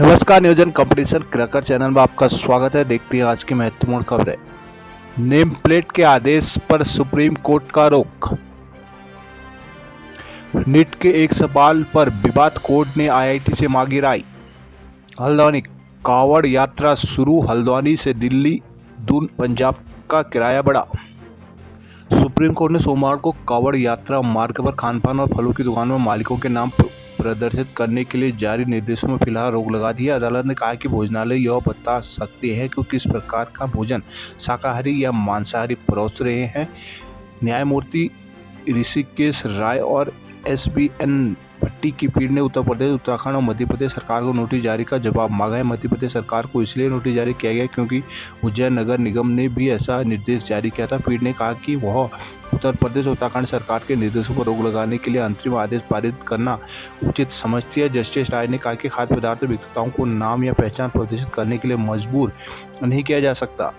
नमस्कार, नियोजन competition cracker channel में आपका स्वागत है। देखते हैं आज की महत्वपूर्ण खबरें। नेम प्लेट के आदेश पर सुप्रीम कोर्ट का रोक। नीट के एक सवाल पर विवाद, कोर्ट ने आईआईटी से मांगी राय। हल्द्वानी कांवड़ यात्रा शुरू, हल्द्वानी से दिल्ली दून पंजाब का किराया बढ़ा। सुप्रीम कोर्ट ने सोमवार को कांवड़ यात्रा मार्ग पर खानपान और फलों की दुकानों में मालिकों के नाम प्रदर्शित करने के लिए जारी निर्देशों में फिलहाल रोक लगा दी है। अदालत ने कहा कि भोजनालय यह बता सकते हैं कि किस प्रकार का भोजन शाकाहारी या मांसाहारी परोस रहे हैं। न्यायमूर्ति ऋषिकेश राय और SBN भट्टी की पीठ ने उत्तर प्रदेश, उत्तराखंड और मध्य प्रदेश सरकार को नोटिस जारी का जवाब मांगा है। मध्य प्रदेश सरकार को इसलिए नोटिस जारी किया गया क्योंकि उज्जैन नगर निगम ने भी ऐसा निर्देश जारी किया था। पीठ ने कहा कि वह उत्तर प्रदेश, उत्तराखंड सरकार के निर्देशों पर रोक लगाने के लिए अंतरिम आदेश पारित करना उचित समझती है। जस्टिस राय ने कहा कि खाद्य पदार्थ विक्रेताओं को नाम या पहचान प्रदर्शित करने के लिए मजबूर नहीं किया जा सकता।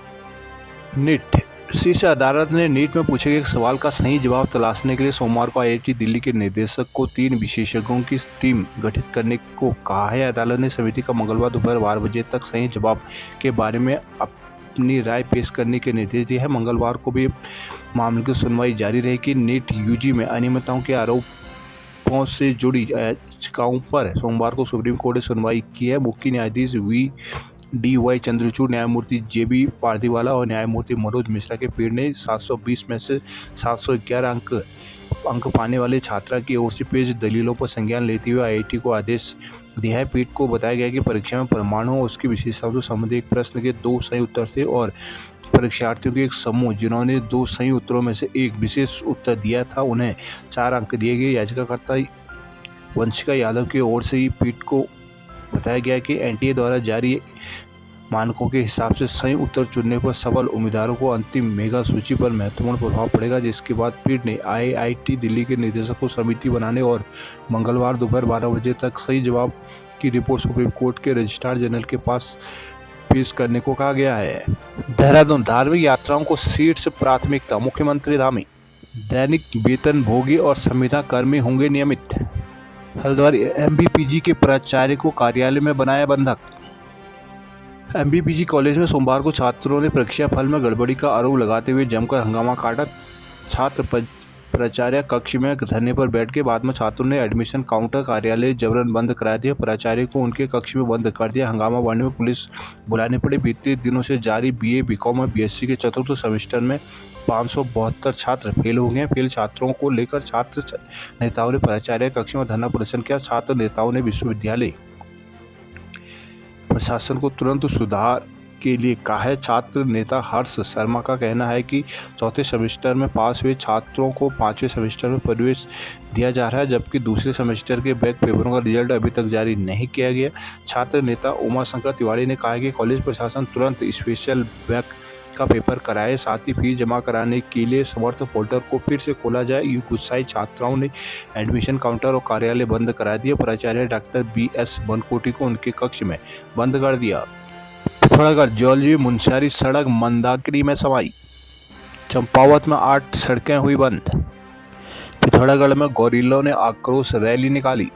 नीट शीर्ष अदालत ने नीट में पूछे गए एक सवाल का सही जवाब तलाशने के लिए सोमवार को IIT दिल्ली के निदेशक को 3 विशेषज्ञों की टीम गठित करने को कहा है। अदालत ने समिति का मंगलवार दोपहर 12 बजे तक सही जवाब के बारे में अपनी राय पेश करने के निर्देश दिए हैं। मंगलवार को भी मामले की सुनवाई जारी रहेगी। नीट UG में अनियमितताओं के आरोपों से जुड़ी याचिकाओं पर सोमवार को सुप्रीम कोर्ट ने सुनवाई की है। मुख्य न्यायाधीश VDY चंद्रचूड़, न्यायमूर्ति JB पारदीवाला और न्यायमूर्ति मनोज मिश्रा के पीठ ने 720 में से 711 अंक पाने वाले छात्रा की ओर से पेश दलीलों पर संज्ञान लेते हुए IIT को आदेश दिया है। पीठ को बताया गया कि परीक्षा में प्रमाणों और उसकी विशेषताओं से संबंधित एक प्रश्न के 2 सही उत्तर थे और परीक्षार्थियों के एक समूह जिन्होंने 2 सही उत्तरों में से एक विशेष उत्तर दिया था, उन्हें 4 अंक दिए गए। याचिकाकर्ता वंशिका यादव की ओर से ही पीठ को बताया गया कि NTA द्वारा जारी मानकों के हिसाब से सही उत्तर चुनने पर सफल उम्मीदवारों को अंतिम मेगा सूची पर महत्वपूर्ण प्रभाव पड़ेगा। जिसके बाद पीठ ने IIT दिल्ली के निदेशक को समिति बनाने और मंगलवार दोपहर 12 बजे तक सही जवाब की रिपोर्ट सुप्रीम कोर्ट के रजिस्ट्रार जनरल के पास पेश करने को कहा गया है। देहरादून धार्मिक यात्राओं को शीर्ष प्राथमिकता, मुख्यमंत्री धामी। दैनिक वेतन भोगी और संविदा कर्मी होंगे नियमित। हल्द्वानी MBPG के प्राचार्य को कार्यालय में बनाया बंधक। MBPG कॉलेज में सोमवार को छात्रों ने परीक्षा फल में गड़बड़ी का आरोप लगाते हुए जमकर हंगामा काटा। छात्र प्राचार्य कक्ष में धरने पर बैठ के बाद में छात्रों ने एडमिशन काउंटर कार्यालय जबरन बंद करा दिया। प्राचार्य को उनके कक्ष में बंद कर दिया। हंगामा बढ़ने में पुलिस बुलाने पड़ी। बीते दिनों से जारी BA, BCom और BSc के चतुर्थ सेमेस्टर में 572 छात्र फेल हो गए। फेल छात्रों को लेकर छात्र नेताओं ने प्राचार्य कक्ष में धरना प्रदर्शन किया। छात्र नेताओं ने विश्वविद्यालय प्रशासन को तुरंत सुधार के लिए कहा है। छात्र नेता हर्ष शर्मा का कहना है कि चौथे सेमेस्टर में पास हुए छात्रों को 5वें सेमेस्टर में प्रवेश दिया जा रहा है, जबकि दूसरे सेमेस्टर के बैक पेपरों का रिजल्ट अभी तक जारी नहीं किया गया। छात्र नेता उमा शंकर तिवारी ने कहा कि कॉलेज प्रशासन तुरंत स्पेशल बैक का पेपर कराए, साथ ही फीस जमा कराने के लिए समर्थ पोर्टल को फिर से खोला जाए। गुस्साई छात्राओं ने एडमिशन काउंटर और कार्यालय बंद करा दिया। प्राचार्य डॉक्टर BS बनकोटी को उनके कक्ष में बंद कर दिया। पिथौरागढ़ जौलजी मुनस्यारी सड़क मंदाकिनी में समाई। चंपावत में 8 सड़कें हुई बंद। पिथौरागढ़ में गोरिल्लों ने आक्रोश रैली निकाली।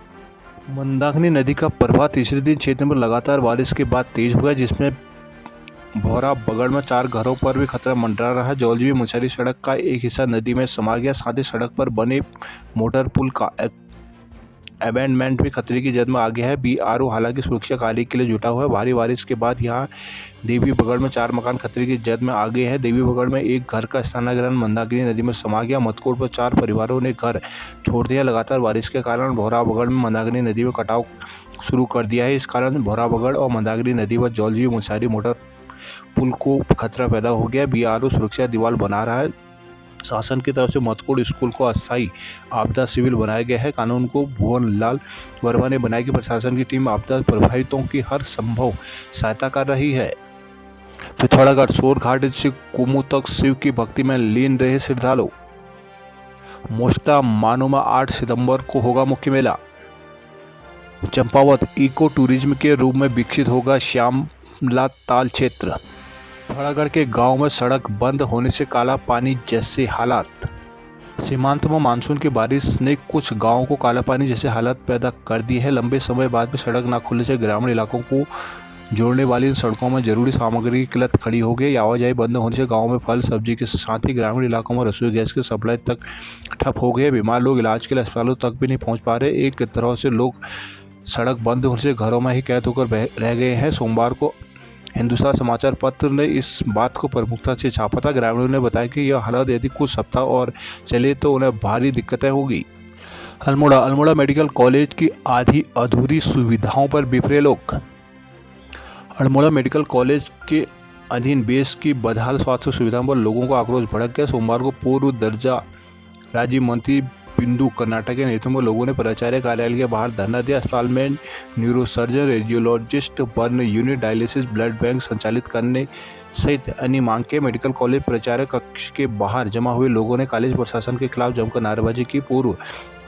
मंदाकिनी नदी का प्रवाह तीसरे दिन क्षेत्र में लगातार बारिश के बाद तेज हुआ, जिसमें भौरा बगड़ में 4 घरों पर भी खतरा मंडरा रहा। जौलजी मुनस्यारी सड़क का एक हिस्सा नदी में समा गया। साथ ही सड़क पर बने मोटर पुल का अबैंडमेंट भी खतरे की जद में आ गया है। BRO हालांकि सुरक्षा कार्य के लिए जुटा हुआ है। भारी बारिश के बाद यहां देवी बगड़ में 4 मकान खतरे की जद में आ गए हैं। देवी बगड़ में एक घर का स्थानांतरण मंदाकिनी नदी में समा गया। मतकोट पर 4 परिवारों ने घर छोड़ दिया। लगातार बारिश के कारण भौरा बगड़ में मंदाकिनी नदी में कटाव शुरू कर दिया है। इस कारण भौरा बगड़ और मंदाकिनी नदी पर जौलजी मुनस्यारी मोटर पुल को खतरा पैदा हो गया। BRO सुरक्षा दीवार बना रहा है। शासन की तरफ से मतकोट स्कूल को अस्थायी आपदा शिविर बनाया गया है। कानून को भुवन लाल वर्मा ने बनाया कि प्रशासन की टीम आपदा प्रभावितों की हर संभव सहायता कर रही है। पिथौरागढ़ सोर घाट से कुमू तक शिव की भक्ति में लीन रहे श्रद्धालु। मोस्टा मानो में 8 सितंबर को होगा मुख्य मेला। चंपावत इको टूरिज्म के रूप में विकसित होगा श्यामला ताल क्षेत्र। पिथौरागढ़ के गांव में सड़क बंद होने से काला पानी जैसे हालात। सीमांत में मानसून की बारिश ने कुछ गांवों को काला पानी जैसे हालत पैदा कर दी है। लंबे समय बाद भी सड़क न खुलने से ग्रामीण इलाकों को जोड़ने वाली इन सड़कों में जरूरी सामग्री की किल्लत खड़ी हो गई। आवाजाही बंद होने से गांव में फल सब्जी के साथ ही ग्रामीण इलाकों में रसोई गैस की सप्लाई तक ठप हो गई। बीमार लोग इलाज के लिए अस्पतालों तक भी नहीं पहुंच पा रहे। एक तरह से लोग सड़क बंद होने से घरों में ही कैद होकर रह गए हैं। सोमवार को हिंदुस्तान समाचार पत्र ने इस बात को प्रमुखता से छापा था। ग्रामीणों ने बताया कि यह हालत यदि कुछ सप्ताह और चले तो उन्हें भारी दिक्कतें होगी। अल्मोड़ा मेडिकल कॉलेज की आधी अधूरी सुविधाओं पर बिफरे लोग। अल्मोड़ा मेडिकल कॉलेज के अधीन बेस की बदहाल स्वास्थ्य सुविधाओं पर लोगों का आक्रोश भड़क गया। सोमवार को पूर्व दर्जा राज्य मंत्री बिंदु कर्नाटक के नेतृत्व में लोगों ने प्राचार्य कार्यालय के बाहर धरना दिया। अस्पताल में neurosurgeon, radiologist, burn unit, dialysis, blood bank संचालित करने सहित अन्य मांग के मेडिकल कॉलेज प्राचार्य कक्ष के बाहर जमा हुए लोगों ने कॉलेज प्रशासन के खिलाफ जमकर नारेबाजी की। पूर्व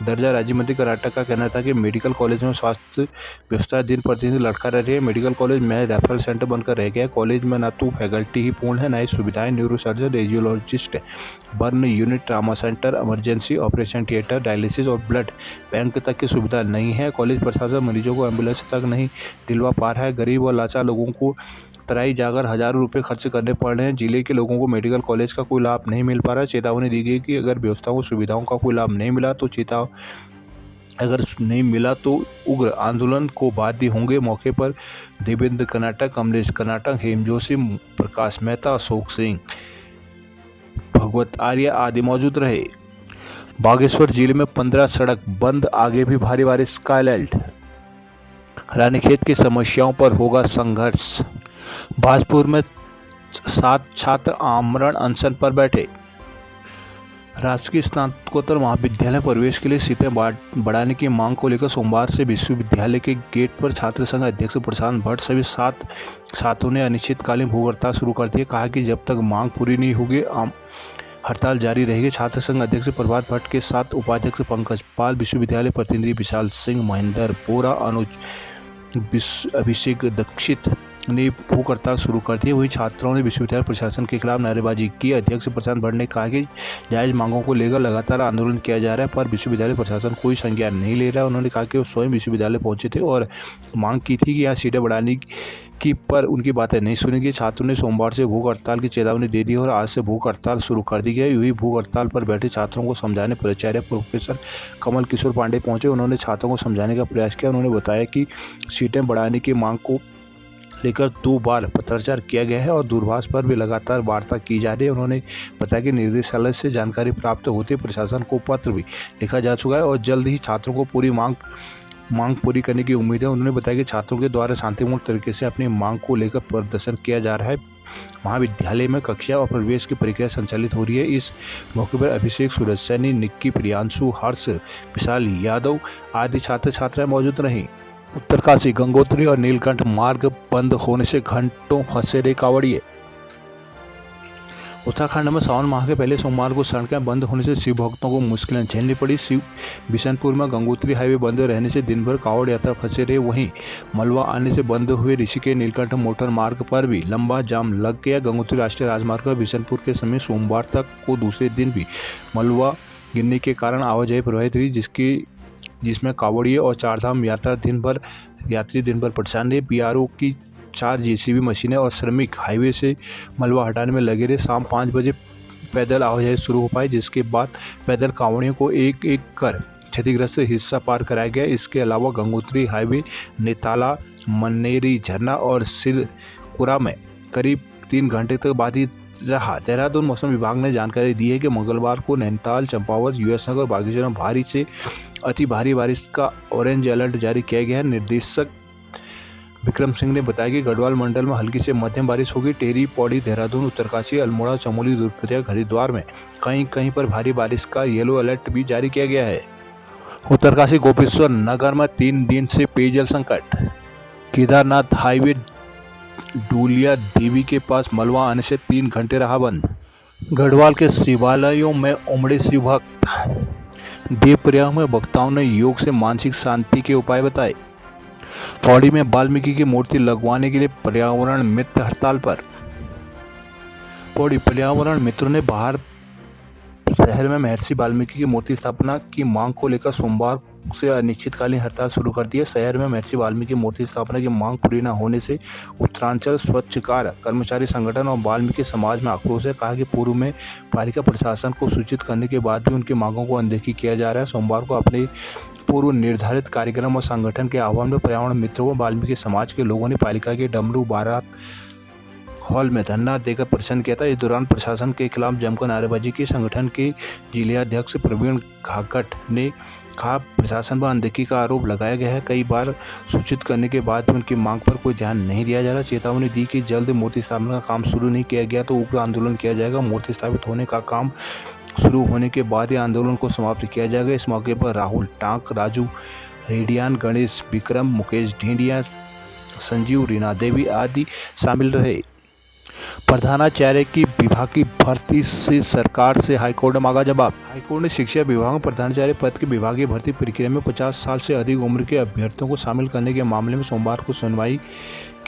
दर्जा राज्य मंत्री कर्नाटक का कहना था कि मेडिकल कॉलेज में स्वास्थ्य व्यवस्था दिन प्रतिदिन लटका रही है। मेडिकल कॉलेज में रेफरल सेंटर बनकर रह गया है। कॉलेज में न तो फैकल्टी ही पूर्ण है, न ही सुविधाएं। Neurosurgeon, radiologist, burn unit, trauma centre, emergency operation theatre, dialysis और ब्लड बैंक तक की सुविधा नहीं है। कॉलेज प्रशासन मरीजों को एम्बुलेंस तक नहीं दिलवा पा रहा है। गरीब और लाचार लोगों को तराई जाकर हजारों रुपए खर्च करने पड़ रहे हैं। जिले के लोगों को मेडिकल कॉलेज का कोई लाभ नहीं मिल पा रहा है। चेतावनी दी गई कि अगर व्यवस्थाओं सुविधाओं का कोई लाभ नहीं मिला तो उग्र आंदोलन को बाध्य होंगे। मौके पर देवेंद्र कर्नाटक, कमलेश कर्नाटक, हेम जोशी, प्रकाश मेहता, अशोक सिंह, भगवत आर्य आदि मौजूद रहे। बागेश्वर जिले में 15 सड़क बंद, आगे भी भारी बारिश का अलर्ट। रानीखेत की समस्याओं पर होगा संघर्ष। भाजपुर में 7 छात्र आमरण अनशन पर बैठे। राजकीय स्नातकोत्तर महाविद्यालय प्रवेश के लिए सीटें बढ़ाने की मांग को लेकर सोमवार से विश्वविद्यालय के गेट पर छात्र संघ अध्यक्ष प्रशांत भट्ट सभी 7 छात्रों ने अनिश्चितकालीन भूख हड़ताल शुरू कर दी। कहा कि जब तक मांग पूरी नहीं होगी हड़ताल जारी रहेगी। छात्र संघ अध्यक्ष प्रभात भट्ट के साथ उपाध्यक्ष पंकज पाल, विश्वविद्यालय प्रतिनिधि विशाल सिंह, महेंद्र बोरा, अनुज अभिषेक दीक्षित ने भूख हड़ताल शुरू कर दी। वहीं छात्रों ने विश्वविद्यालय प्रशासन के खिलाफ नारेबाजी की। अध्यक्ष प्रशांत भट्ट ने कहा कि जायज मांगों को लेकर लगातार आंदोलन किया जा रहा है, पर विश्वविद्यालय प्रशासन कोई संज्ञान नहीं ले रहा है। उन्होंने कहा कि वो स्वयं विश्वविद्यालय पहुंचे थे और मांग की थी कि यहाँ सीटें बढ़ाने की, पर उनकी बातें नहीं सुनी गई। छात्रों ने सोमवार से भूख हड़ताल की चेतावनी दे दी और आज से भूख हड़ताल शुरू कर दी गई। हुई भूख हड़ताल पर बैठे छात्रों को समझाने प्राचार्य प्रोफेसर कमल किशोर पांडे पहुंचे। उन्होंने छात्रों को समझाने का प्रयास किया। उन्होंने बताया कि सीटें बढ़ाने की मांग को लेकर 2 बार पत्राचार किया गया है और दूरभाष पर भी लगातार वार्ता की जा रही है। उन्होंने बताया कि निर्देशालय से जानकारी प्राप्त होते प्रशासन को पत्र भी लिखा जा चुका है और जल्द ही छात्रों को पूरी मांग पूरी करने की उम्मीद है। उन्होंने बताया कि छात्रों के द्वारा शांतिपूर्ण तरीके से अपनी मांग को लेकर प्रदर्शन किया जा रहा है। महाविद्यालय में कक्षा और प्रवेश की प्रक्रिया संचालित हो रही है। इस मौके पर अभिषेक, सूरज सैनी, निक्की, प्रियांशु, हर्ष, विशाल यादव आदि छात्र छात्राएं मौजूद रहीं। उत्तरकाशी, गंगोत्री और नीलकंठ मार्ग बंद होने से घंटों फंसे रहे कांवड़िए। उत्तराखंड में सावन माह के पहले सोमवार को सड़कें बंद होने से शिव भक्तों को मुश्किलें झेलनी पड़ी। बिशनपुर में गंगोत्री हाईवे बंद रहने से दिन भर कांवड़ यात्रा फंसे रहे। वहीं मलवा आने से बंद हुए ऋषिकेश नीलकंठ मोटर मार्ग पर भी लंबा जाम लग गया। गंगोत्री राष्ट्रीय राजमार्ग पर बिशनपुर के समय सोमवार तक को दूसरे दिन भी मलवा गिरने के कारण आवाजाही प्रभावित हुई, जिसमें कांवड़िए और चारधाम यात्री दिन भर परेशान रहे। पीआरओ की 4 जेसीबी मशीनें और श्रमिक हाईवे से मलबा हटाने में लगे रहे। शाम 5 बजे पैदल आवाजाही शुरू हो पाई, जिसके बाद पैदल कांवड़ियों को एक एक कर क्षतिग्रस्त हिस्सा पार कराया गया। इसके अलावा गंगोत्री हाईवे नेताला, मन्नेरी झरना और सिरपुरा में करीब 3 घंटे तक बाधित रहा। देहरादून मौसम विभाग ने जानकारी दी है कि मंगलवार को नैनीताल, चंपावत, यूएसनगर और बागेश्वर में भारी से अति भारी बारिश का ऑरेंज अलर्ट जारी किया गया है। निर्देशक विक्रम सिंह ने बताया कि गढ़वाल मंडल में हल्की से मध्यम बारिश होगी। टेहरी, पौड़ी, देहरादून, उत्तरकाशी, अल्मोड़ा, चमोली, रुद्रप्रयाग, हरिद्वार में कहीं पर भारी बारिश का येलो अलर्ट भी जारी किया गया है। उत्तरकाशी, गोपेश्वर नगर में 3 दिन से पेयजल संकट। केदारनाथ हाईवे डूलिया देवी के पास मलबा आने से 3 घंटे रहा बंद। गढ़वाल के शिवालयों में उमड़े शिव भक्त। देवप्रयाग में भक्तों ने योग से मानसिक शांति के उपाय बताए। पौड़ी में वाल्मीकि की मूर्ति लगवाने के लिए पर्यावरण मित्र हड़ताल पर। पौड़ी पर्यावरण मित्रों ने बाहर शहर में महर्षि वाल्मीकि की मूर्ति स्थापना की मांग को लेकर सोमवार से अनिश्चितकालीन हड़ताल शुरू कर दी है। शहर में महर्षि वाल्मीकि मूर्ति स्थापना की मांग पूरी न होने से उत्तरांचल स्वच्छकार कर्मचारी संगठन और वाल्मीकि समाज में आक्रोश है। कहा कि पूर्व में पालिका प्रशासन को सूचित करने के बाद भी उनकी मांगों को अनदेखी किया जा रहा है। सोमवार को अपने पूर्व निर्धारित कार्यक्रम और संगठन के आह्वान में पर्यावरण मित्रों व वाल्मीकि समाज के लोगों ने पालिका के डमरू बारात हॉल में धरना देकर प्रदर्शन किया था। इस दौरान प्रशासन के खिलाफ जमकर नारेबाजी की। संगठन के जिलाध्यक्ष प्रवीण घाघट ने कहा प्रशासन पर अनदेखी का आरोप लगाया गया है। कई बार सूचित करने के बाद भी उनकी मांग पर कोई ध्यान नहीं दिया जा रहा। चेतावनी दी कि जल्द मूर्ति स्थापना का काम शुरू नहीं किया गया तो उग्र आंदोलन किया जाएगा। मूर्ति स्थापित होने का काम शुरू होने के बाद ही आंदोलन को समाप्त किया जाएगा। इस मौके पर राहुल टांक, राजू रेडियान, गणेश विक्रम, मुकेश ढींडिया, संजीव, रीना देवी आदि शामिल रहे। प्रधानाचार्य की विभाग की भर्ती से सरकार से हाईकोर्ट ने मांगा जवाब। हाईकोर्ट ने शिक्षा विभाग में प्रधानाचार्य पद की विभागीय भर्ती प्रक्रिया में 50 साल से अधिक उम्र के अभ्यर्थियों को शामिल करने के मामले में सोमवार को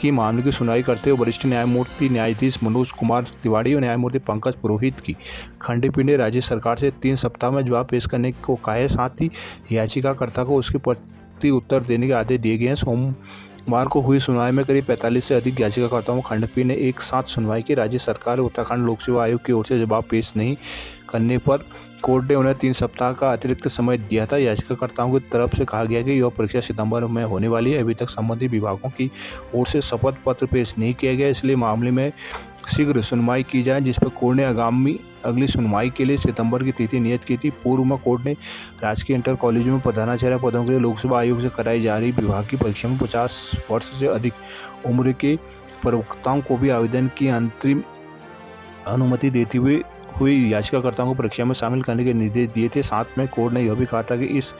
मामले की सुनवाई करते हुए वरिष्ठ न्यायमूर्ति न्यायाधीश मनोज कुमार तिवारी और न्यायमूर्ति पंकज पुरोहित की खंडपीठ ने राज्य सरकार से 3 सप्ताह में जवाब पेश करने को कहा है। साथ ही याचिकाकर्ता को उसके प्रति उत्तर देने के आदेश दिए गए हैं। सोमवार को हुई सुनवाई में करीब 45 से अधिक याचिकाकर्ताओं को खंडपीठ ने एक साथ सुनवाई की। राज्य सरकार और उत्तराखंड लोक सेवा आयोग की ओर से जवाब पेश नहीं करने पर कोर्ट ने उन्हें 3 सप्ताह का अतिरिक्त समय दिया था। याचिकाकर्ताओं की तरफ से कहा गया कि यह परीक्षा सितंबर में होने वाली है। अभी तक संबंधित विभागों की ओर से शपथ पत्र पेश नहीं किया गया, इसलिए मामले में शीघ्र सुनवाई की जाए, जिस पर कोर्ट ने अगली सुनवाई के लिए सितंबर की तिथि नियत की थी। पूर्व में कोर्ट ने राजकीय इंटर कॉलेजों में प्रधानाचार्य पदों के लिए लोक सेवा आयोग से कराई जा रही विभाग की परीक्षा में 50 वर्ष से अधिक उम्र के प्रवक्ताओं को भी आवेदन की अंतरिम अनुमति देते हुए याचिकाकर्ताओं को परीक्षा में शामिल करने के निर्देश दिए थे। साथ में कोर्ट ने यह भी कहा था कि इस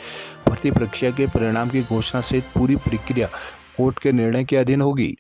भर्ती परीक्षा के परिणाम की घोषणा सहित पूरी प्रक्रिया कोर्ट के निर्णय के अधीन होगी।